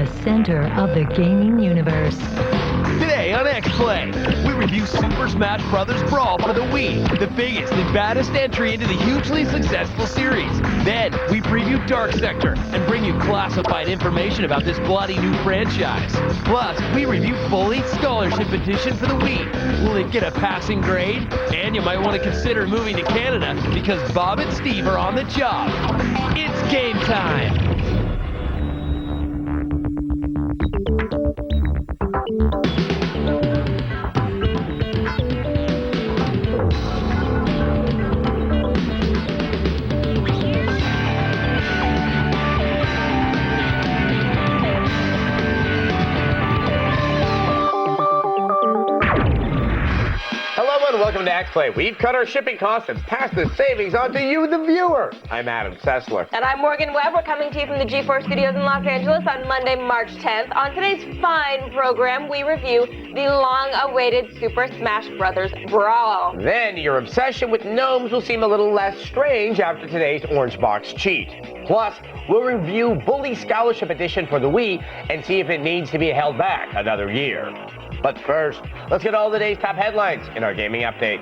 the center of the gaming universe. Today on X-Play, we review Super Smash Bros. Brawl for the Wii, the biggest and baddest entry into the hugely successful series. Then, we preview Dark Sector and bring you classified information about this bloody new franchise. Plus, we review Full Eat Scholarship Edition for the Wii. Will it get a passing grade? And you might want to consider moving to Canada because Bob and Steve are on the job. It's game time! Welcome to X-Play. We've cut our shipping costs and passed the savings on to you, the viewer. I'm Adam Sessler. And I'm Morgan Webb. We're coming to you from the G4 studios in Los Angeles on Monday, March 10th. On today's fine program, we review the long-awaited Super Smash Bros. Brawl. Then your obsession with gnomes will seem a little less strange after today's Orange Box cheat. Plus, we'll review Bully Scholarship Edition for the Wii and see if it needs to be held back another year. But first, let's get all the day's top headlines in our gaming update.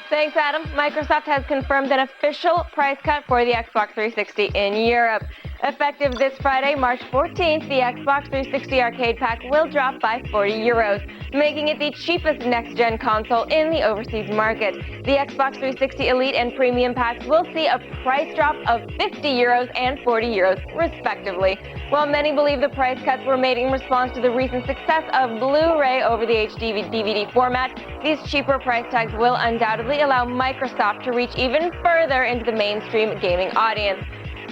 Thanks, Adam. Microsoft has confirmed an official price cut for the Xbox 360 in Europe. Effective this Friday, March 14th, the Xbox 360 Arcade Pack will drop by 40 euros, making it the cheapest next-gen console in the overseas market. The Xbox 360 Elite and Premium packs will see a price drop of 50 euros and 40 euros, respectively. While many believe the price cuts were made in response to the recent success of Blu-ray over the HD DVD format, these cheaper price tags will undoubtedly allow Microsoft to reach even further into the mainstream gaming audience.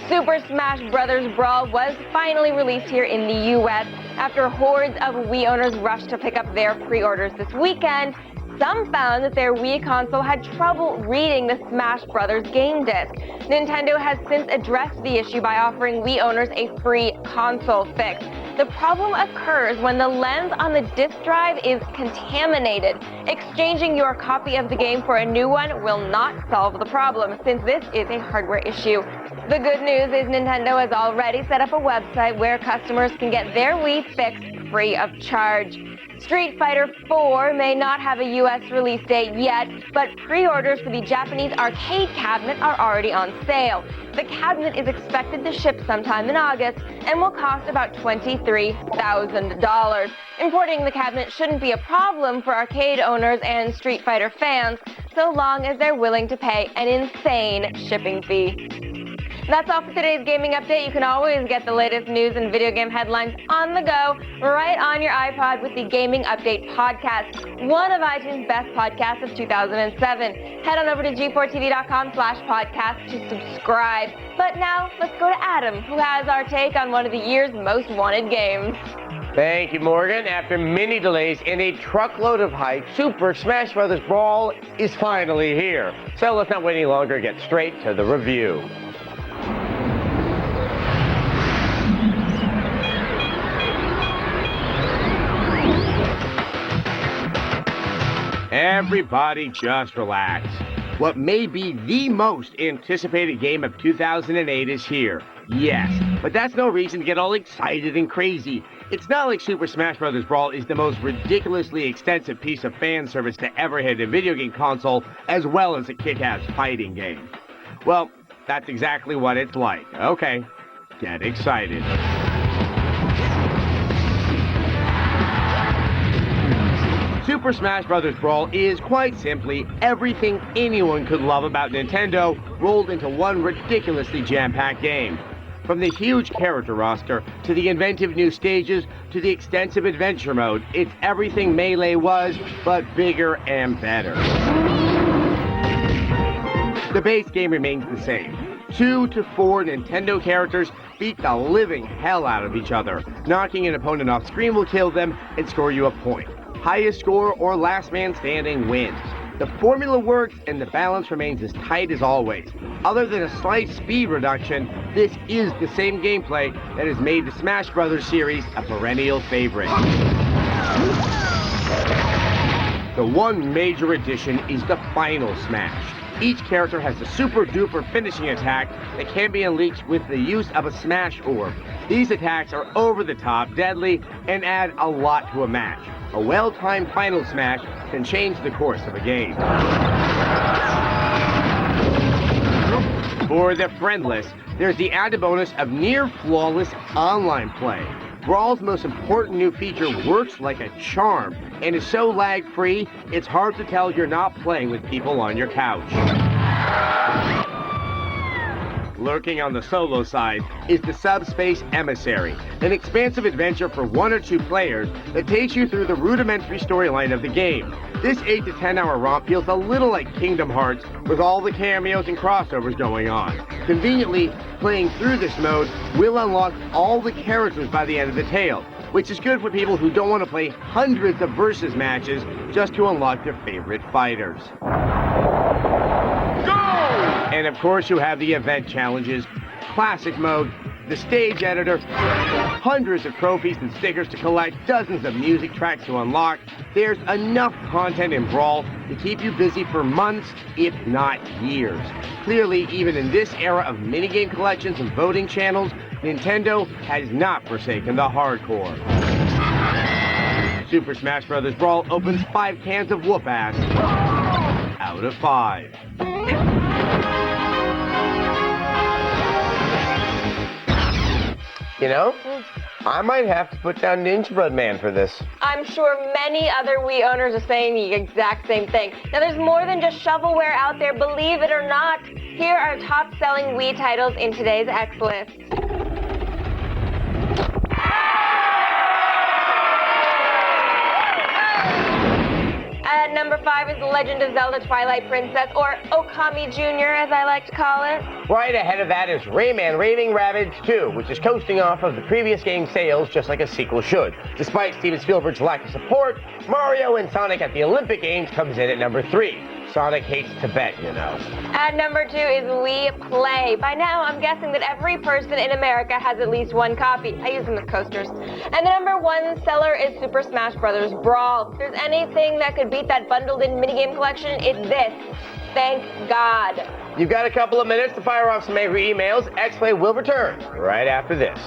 Super Smash Bros. Brawl was finally released here in the U.S. after hordes of Wii owners rushed to pick up their pre-orders this weekend. Some found that their Wii console had trouble reading the Smash Bros. Game disc. Nintendo has since addressed the issue by offering Wii owners a free console fix. The problem occurs when the lens on the disk drive is contaminated. Exchanging your copy of the game for a new one will not solve the problem, since this is a hardware issue. The good news is Nintendo has already set up a website where customers can get their Wii fixed free of charge. Street Fighter 4 may not have a U.S. release date yet, but pre-orders for the Japanese arcade cabinet are already on sale. The cabinet is expected to ship sometime in August and will cost about $23,000. Importing the cabinet shouldn't be a problem for arcade owners and Street Fighter fans, so long as they're willing to pay an insane shipping fee. That's all for today's gaming update. You can always get the latest news and video game headlines on the go right on your iPod with the Gaming Update podcast, one of iTunes' best podcasts of 2007. Head on over to g4tv.com/podcast to subscribe. But now, let's go to Adam, who has our take on one of the year's most wanted games. Thank you, Morgan. After many delays and a truckload of hype, Super Smash Bros. Brawl is finally here. So let's not wait any longer, get straight to the review. Everybody just relax. What may be the most anticipated game of 2008 is here. Yes, but that's no reason to get all excited and crazy. It's not like Super Smash Bros. Brawl is the most ridiculously extensive piece of fan service to ever hit a video game console, as well as a kick-ass fighting game. Well, that's exactly what it's like. Okay, get excited. Super Smash Bros. Brawl is quite simply everything anyone could love about Nintendo rolled into one ridiculously jam-packed game. From the huge character roster, to the inventive new stages, to the extensive adventure mode, it's everything Melee was, but bigger and better. The base game remains the same. 2 to 4 Nintendo characters beat the living hell out of each other. Knocking an opponent off screen will kill them and score you a point. Highest score or last man standing wins. The formula works and the balance remains as tight as always. Other than a slight speed reduction, this is the same gameplay that has made the Smash Bros. Series a perennial favorite. The The one major addition is the Final Smash. Each character has a super duper finishing attack that can be unleashed with the use of a Smash Orb. These attacks are over the top, deadly, and add a lot to a match. A well-timed Final Smash can change the course of a game. For the friendless, there's the added bonus of near-flawless online play. Brawl's most important new feature works like a charm and is so lag-free, it's hard to tell you're not playing with people on your couch. Lurking on the solo side is the Subspace Emissary, an expansive adventure for 1 or 2 players that takes you through the rudimentary storyline of the game. This 8 to 10 hour romp feels a little like Kingdom Hearts with all the cameos and crossovers going on. Conveniently, playing through this mode will unlock all the characters by the end of the tale, which is good for people who don't want to play hundreds of versus matches just to unlock their favorite fighters. And of course you have the event challenges, classic mode, the stage editor, hundreds of trophies and stickers to collect, dozens of music tracks to unlock. There's enough content in Brawl to keep you busy for months, if not years. Clearly, even in this era of minigame collections and voting channels, Nintendo has not forsaken the hardcore. Super Smash Bros. Brawl opens 5 cans of whoop ass out of 5. You know, I might have to put down Ninja Bread Man for this. I'm sure many other Wii owners are saying the exact same thing. Now, there's more than just shovelware out there, believe it or not. Here are top-selling Wii titles in today's X list. At number 5 is The Legend of Zelda Twilight Princess, or Okami Jr., as I like to call it. Right ahead of that is Rayman Raving Rabbids 2, which is coasting off of the previous game's sales just like a sequel should. Despite Steven Spielberg's lack of support, Mario and Sonic at the Olympic Games comes in at number 3. Sonic hates Tibet, you know. At number 2 is Wii Play. By now, I'm guessing that every person in America has at least one copy. I use them as coasters. And the number 1 seller is Super Smash Bros. Brawl. If there's anything that could beat that bundled-in minigame collection, it's this. Thank God. You've got a couple of minutes to fire off some angry emails. X-Play will return right after this.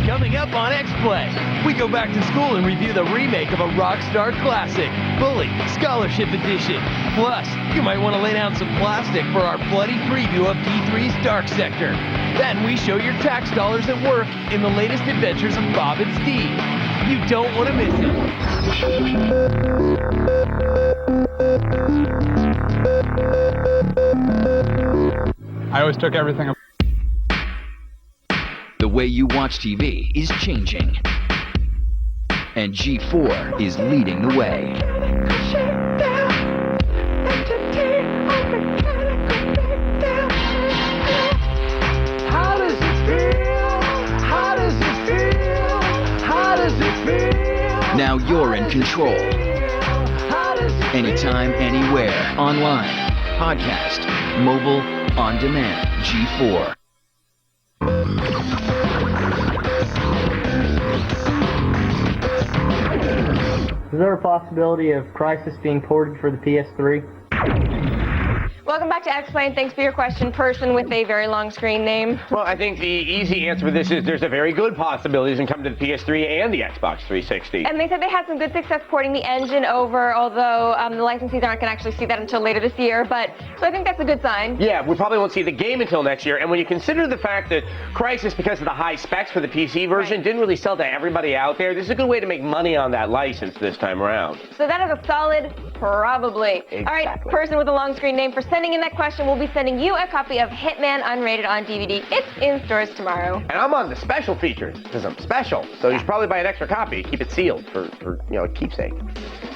Coming up on X-Play, we go back to school and review the remake of a Rockstar classic, Bully Scholarship Edition. Plus, you might want to lay down some plastic for our bloody preview of D3's Dark Sector. Then we show your tax dollars at work in the latest adventures of Bob and Steve. You don't want to miss it. I always took everything. The way you watch TV is changing, and G4 is leading the way. How does it feel? How does it feel? How does it feel? Now you're in control. Anytime, anywhere, online, podcast, mobile, on demand, G4. Is there a possibility of Crysis being ported for the PS3? Welcome back to X-Play, and thanks for your question, person with a very long screen name. Well, I think the easy answer for this is there's a very good possibility it's going to come to the PS3 and the Xbox 360. And they said they had some good success porting the engine over, although the licensees aren't going to actually see that until later this year. But so I think that's a good sign. Yeah, we probably won't see the game until next year. And when you consider the fact that Crysis, because of the high specs for the PC version, didn't really sell to everybody out there, this is a good way to make money on that license this time around. So that is a solid probably. Exactly. All right, person with a long screen name, for sending in that question, we'll be sending you a copy of Hitman Unrated on DVD. It's in stores tomorrow. And I'm on the special features because I'm special. So you should probably buy an extra copy. Keep it sealed for a keepsake.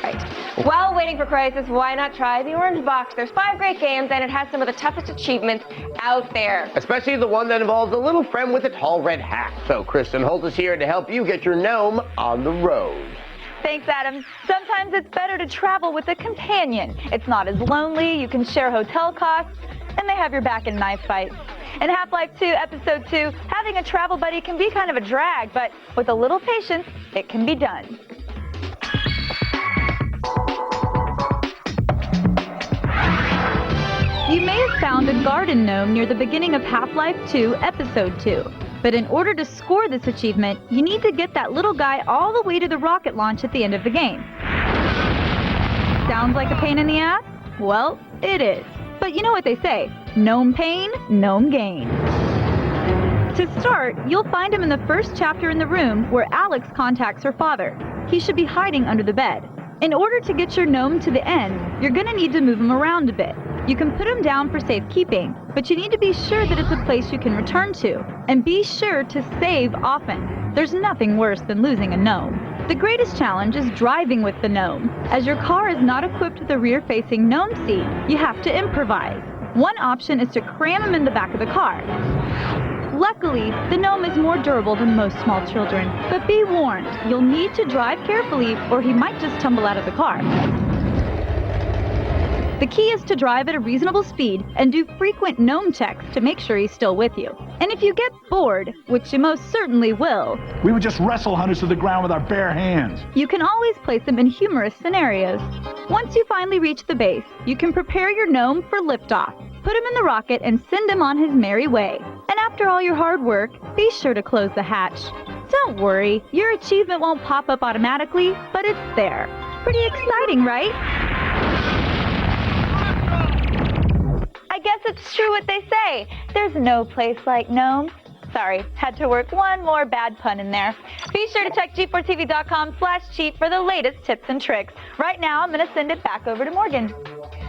Right. While waiting for Crysis, why not try the Orange Box? There's 5 great games, and it has some of the toughest achievements out there. Especially the one that involves a little friend with a tall red hat. So Kristen Holt is here to help you get your gnome on the road. Thanks, Adam. Sometimes it's better to travel with a companion. It's not as lonely, you can share hotel costs, and they have your back in knife fights. In Half-Life 2, Episode 2, having a travel buddy can be kind of a drag, but with a little patience, it can be done. found a garden gnome near the beginning of Half-Life 2, Episode 2. But in order to score this achievement, you need to get that little guy all the way to the rocket launch at the end of the game. Sounds like a pain in the ass? Well, it is. But you know what they say, gnome pain, gnome gain. To start, you'll find him in the first chapter in the room where Alex contacts her father. He should be hiding under the bed. In order to get your gnome to the end, you're going to need to move him around a bit. You can put him down for safekeeping, but you need to be sure that it's a place you can return to. And be sure to save often. There's nothing worse than losing a gnome. The greatest challenge is driving with the gnome. As your car is not equipped with a rear-facing gnome seat, you have to improvise. One option is to cram him in the back of the car. Luckily, the gnome is more durable than most small children, but be warned, you'll need to drive carefully or he might just tumble out of the car. The key is to drive at a reasonable speed and do frequent gnome checks to make sure he's still with you. And if you get bored, which you most certainly will, we would just wrestle hunters to the ground with our bare hands. You can always place them in humorous scenarios. Once you finally reach the base, you can prepare your gnome for liftoff. Put him in the rocket and send him on his merry way. And after all your hard work, be sure to close the hatch. Don't worry, your achievement won't pop up automatically, but it's there. Pretty exciting, right? I guess it's true what they say. There's no place like gnomes. Sorry, had to work one more bad pun in there. Be sure to check g4tv.com/cheat for the latest tips and tricks. Right now, I'm going to send it back over to Morgan.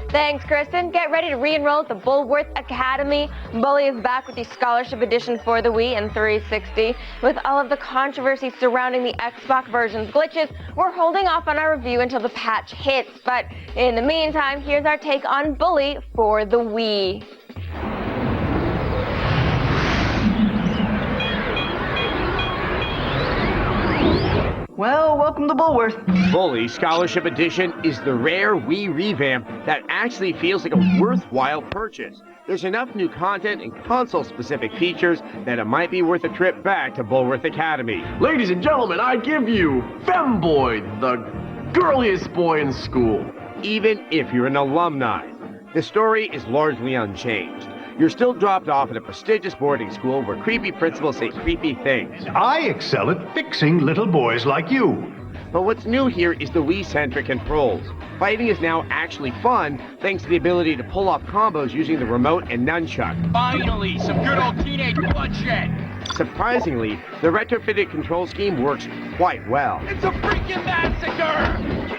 Thanks, Kristen. Get ready to re-enroll at the Bullworth Academy. Bully is back with the scholarship edition for the Wii and 360. With all of the controversy surrounding the Xbox version's glitches, we're holding off on our review until the patch hits. But in the meantime, here's our take on Bully for the Wii. Well, welcome to Bullworth. Bully Scholarship Edition is the rare Wii revamp that actually feels like a worthwhile purchase. There's enough new content and console-specific features that it might be worth a trip back to Bullworth Academy. Ladies and gentlemen, I give you Femboy, the girliest boy in school. Even if you're an alumni, the story is largely unchanged. You're still dropped off at a prestigious boarding school where creepy principals say creepy things. I excel at fixing little boys like you. But what's new here is the Wii-centric controls. Fighting is now actually fun thanks to the ability to pull off combos using the remote and nunchuck. Finally, some good old teenage bloodshed. Surprisingly, the retrofitted control scheme works quite well. It's a freaking massacre!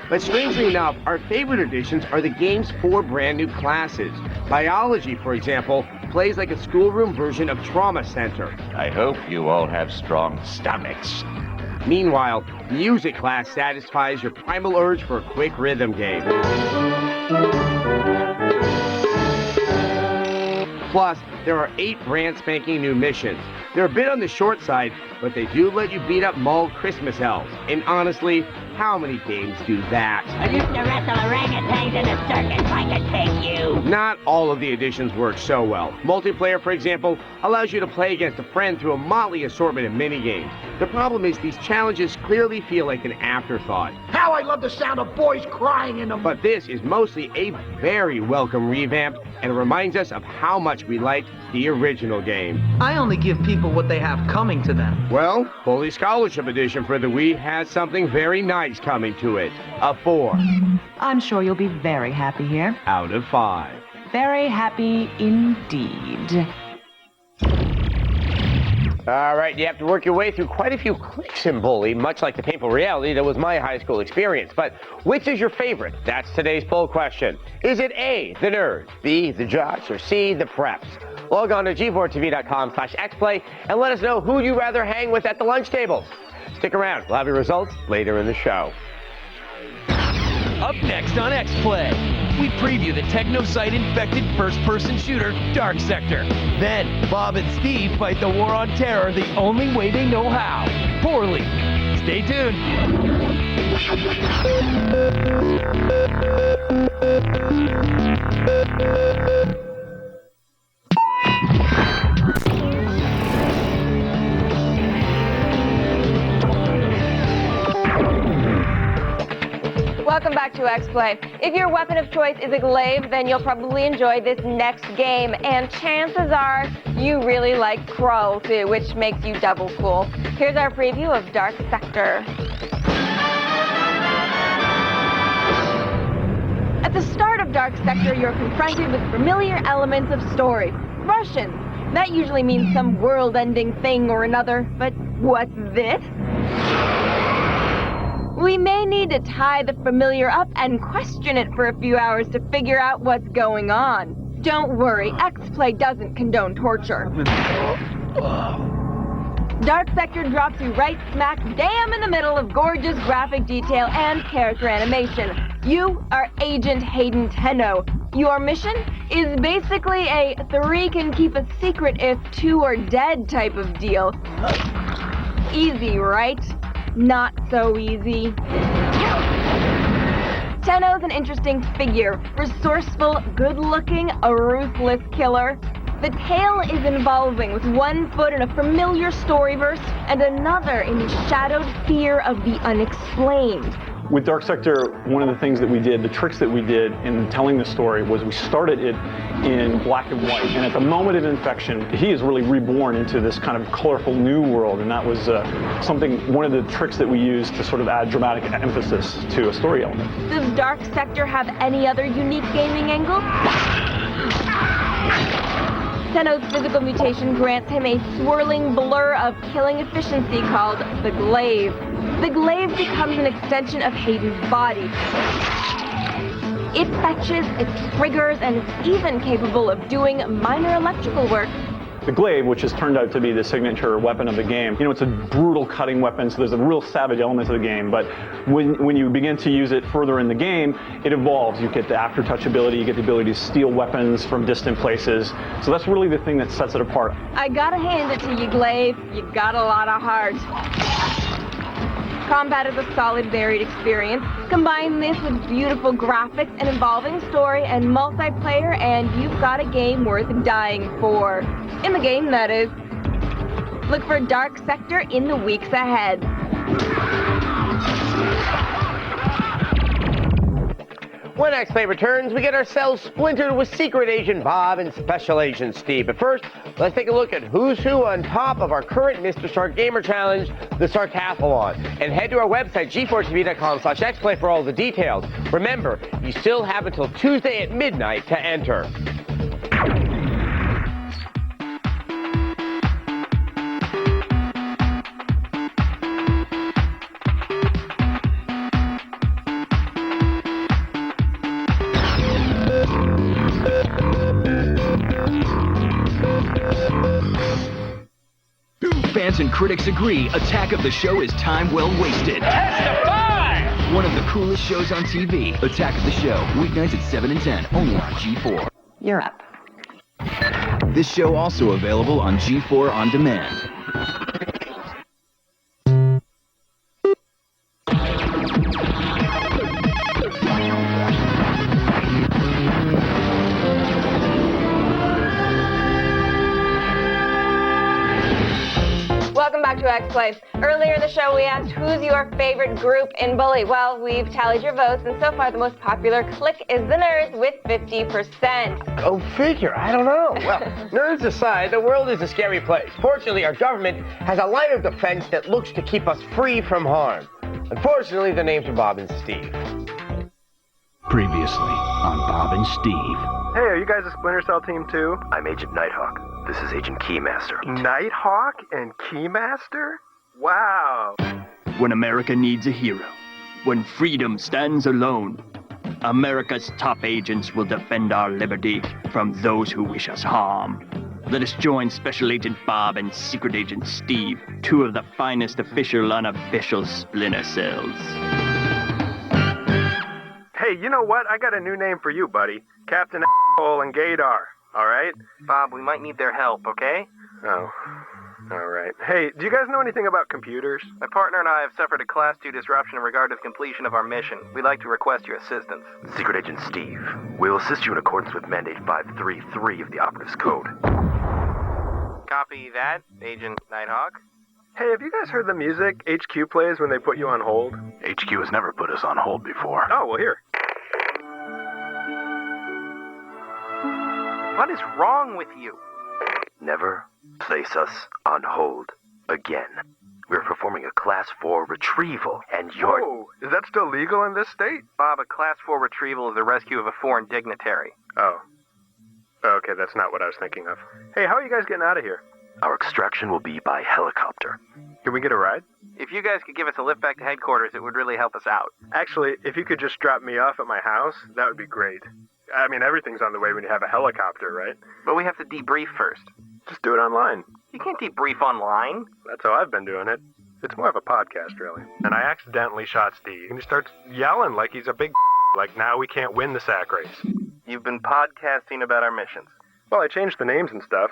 But strangely enough, our favorite additions are the game's 4 brand new classes. Biology, for example, plays like a schoolroom version of Trauma Center. I hope you all have strong stomachs. Meanwhile, Music class satisfies your primal urge for a quick rhythm game. Plus, there are 8 brand spanking new missions. They're a bit on the short side, but they do let you beat up mauled Christmas elves. And honestly, how many games do that? I used to wrestle orangutans in a circus. I can take you. Not all of the additions work so well. Multiplayer, for example, allows you to play against a friend through a motley assortment of minigames. The problem is these challenges clearly feel like an afterthought. How I love the sound of boys crying in them. But this is mostly a very welcome revamp, and it reminds us of how much we liked the original game. I only give people what they have coming to them. Well, Bully Scholarship Edition for the Wii has something very nice coming to it. A 4. I'm sure you'll be very happy here. Out of 5. Very happy indeed. All right, you have to work your way through quite a few clicks in Bully, much like the painful reality that was my high school experience. But which is your favorite? That's today's poll question. Is it A, the nerds, B, the jocks, or C, the preps? Log on to g4tv.com/xplay and let us know who you'd rather hang with at the lunch tables. Stick around, we'll have your results later in the show. Up next on X-Play, we preview the techno-site-infected first-person shooter, Dark Sector. Then, Bob and Steve fight the war on terror the only way they know how, poorly. Stay tuned. Welcome back back to X-Play. If your weapon of choice is a glaive, then you'll probably enjoy this next game, and chances are you really like Crawl too, which makes you double cool. Here's our preview of Dark Sector. At the start of Dark Sector, you're confronted with familiar elements of story. Russians. That usually means some world-ending thing or another, but what's this? We may need to tie the familiar up and question it for a few hours to figure out what's going on. Don't worry, X-Play doesn't condone torture. Dark Sector drops you right smack damn in the middle of gorgeous graphic detail and character animation. You are Agent Hayden Tenno. Your mission is basically a 3 can keep a secret if 2 are dead type of deal. Easy, right? Not so easy. Tenno's an interesting figure. Resourceful, good-looking, a ruthless killer. The tale is involving with one foot in a familiar storyverse and another in the shadowed fear of the unexplained. With Dark Sector, one of the things that we did, the tricks that we did in telling the story was we started it in black and white. And at the moment of infection, he is really reborn into this kind of colorful new world. And that was one of the tricks that we used to sort of add dramatic emphasis to a story element. Does Dark Sector have any other unique gaming angle? Tenno's physical mutation grants him a swirling blur of killing efficiency called the glaive. The glaive becomes an extension of Hayden's body. It fetches, it triggers, and it's even capable of doing minor electrical work. The glaive, which has turned out to be the signature weapon of the game, it's a brutal cutting weapon, so there's a real savage element to the game, but when you begin to use it further in the game, it evolves. You get the aftertouch ability, you get the ability to steal weapons from distant places, so that's really the thing that sets it apart. I gotta hand it to you, glaive. You got a lot of heart. Combat is a solid, varied experience. Combine this with beautiful graphics, an involving story, and multiplayer, and you've got a game worth dying for. In the game, that is. Look for Dark Sector in the weeks ahead. When X-Play returns, we get ourselves splintered with Secret Agent Bob and Special Agent Steve. But first, let's take a look at who's who on top of our current Mr. Stark Gamer Challenge, the Sarcathlon. And head to our website, g4tv.com/xplay for all the details. Remember, you still have until Tuesday at midnight to enter. Fans and critics agree Attack of the Show is time well wasted. Testify! One of the coolest shows on TV. Attack of the Show, weeknights at 7 and 10, only on G4. You're up. This show also available on G4 On Demand. Welcome back to X-Play. Earlier in the show, we asked who's your favorite group in Bully. Well, we've tallied your votes, and so far the most popular clique is the Nerds with 50%. Go figure, I don't know. Well, nerds aside, the world is a scary place. Fortunately, our government has a line of defense that looks to keep us free from harm. Unfortunately, the names are Bob and Steve. Previously on Bob and Steve. Hey, are you guys a Splinter Cell team too? I'm Agent Nighthawk. This is Agent Keymaster. Nighthawk and Keymaster? Wow. When America needs a hero, when freedom stands alone, America's top agents will defend our liberty from those who wish us harm. Let us join Special Agent Bob and Secret Agent Steve, two of the finest official unofficial Splinter Cells. Hey, you know what? I got a new name for you, buddy. Captain Asshole and Gaydar. All right? Bob, we might need their help, okay? Oh. All right. Hey, do you guys know anything about computers? My partner and I have suffered a Class 2 disruption in regard to the completion of our mission. We'd like to request your assistance. Secret Agent Steve, we will assist you in accordance with Mandate 533 of the Operatives Code. Copy that, Agent Nighthawk. Hey, have you guys heard the music HQ plays when they put you on hold? HQ has never put us on hold before. Oh, well, here. What is wrong with you? Never place us on hold again. We're performing a Class 4 retrieval, and you're... Oh, is that still legal in this state? Bob, a Class 4 retrieval is the rescue of a foreign dignitary. Oh. Okay, that's not what I was thinking of. Hey, how are you guys getting out of here? Our extraction will be by helicopter. Can we get a ride? If you guys could give us a lift back to headquarters, it would really help us out. Actually, if you could just drop me off at my house, that would be great. I mean, everything's on the way when you have a helicopter, right? But we have to debrief first. Just do it online. You can't debrief online. That's how I've been doing it. It's more of a podcast, really. And I accidentally shot Steve, and he starts yelling like he's a big like now we can't win the sack race. You've been podcasting about our missions. Well, I changed the names and stuff.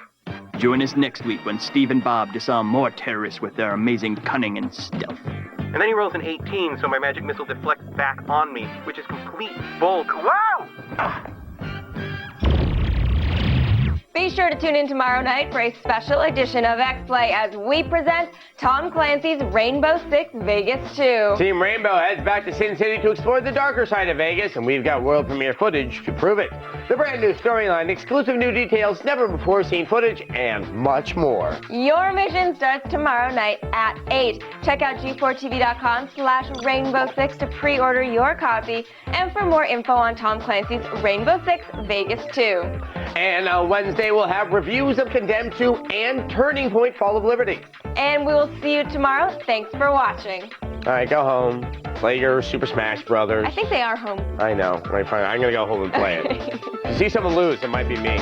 Join us next week when Steve and Bob disarm more terrorists with their amazing cunning and stealth. And then he rolls an 18, so my magic missile deflects back on me, which is complete bull. Wow! Be sure to tune in tomorrow night for a special edition of X-Play as we present Tom Clancy's Rainbow Six Vegas 2. Team Rainbow heads back to Sin City to explore the darker side of Vegas, and we've got world premiere footage to prove it. The brand new storyline, exclusive new details, never before seen footage, and much more. Your mission starts tomorrow night at 8. Check out g4tv.com/Rainbow6 to pre-order your copy and for more info on Tom Clancy's Rainbow Six Vegas 2. And on Wednesday, we'll have reviews of Condemned 2 and Turning Point Fall of Liberty. And we will see you tomorrow. Thanks for watching. All right, go home. Play your Super Smash Brothers. I think they are home. I know. I'm going to go home and play it. If you see someone lose, it might be me.